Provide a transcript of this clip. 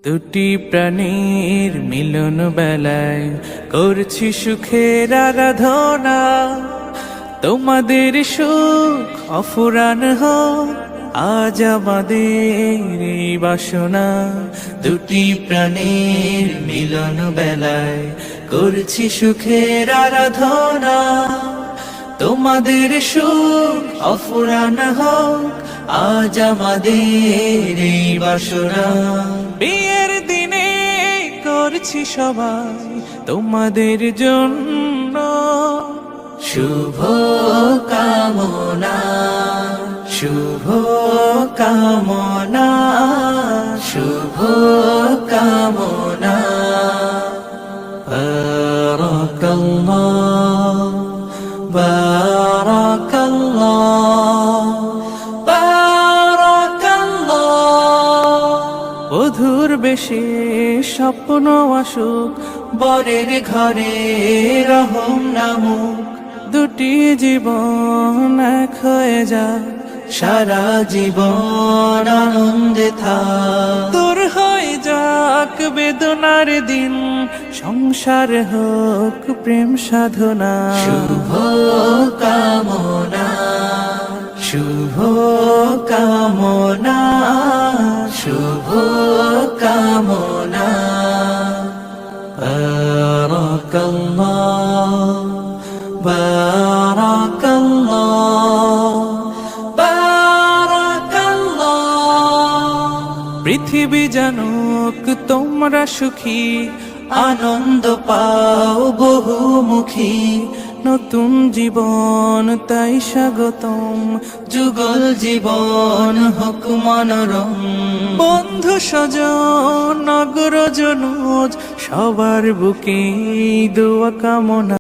দুটি প্রাণীর মিলন বেলায় করছি সুখের আরাধনা। তোমাদের সুখ অফুরান হোক আজ আমাদের এই বাসনা। দুটি প্রাণীর মিলন বেলায় করছি সুখের আরাধনা। তোমাদের সুখ অফুরান হোক আজ আমাদের এই বাসনা। বিয়ের দিনে করছি সবাই তোমাদের জন্য শুভ কামনা, শুভ কামনা, শুভ কামনা। বারাকাল্লাহ, বারাকাল্লাহ, বারাকাল্লাহ। বধুর বেশে স্বপ্ন আসুক, বরের ঘরে রহম নামুক। দুটি জীবন এক হয়ে যায়, সারা জীবন আনন্দে থাক। দূর হয়ে যাক বেদনার দিন, সংসার হোক প্রেম সাধনা। শুভ কামনা, শুভ কামনা, শুভ কামনা। বারাকাল্লাহ, বারাকাল্লাহ, বারাকাল্লাহ। পৃথিবী জানুক তোমরা সুখী, আনন্দ পাও বহুমুখী। নতুন জীবন তাই স্বাগতম, যুগল জীবন হোক মনোরম। বন্ধু স্বজন নগর জনুজ সবার বুকে দোয়া কামনা।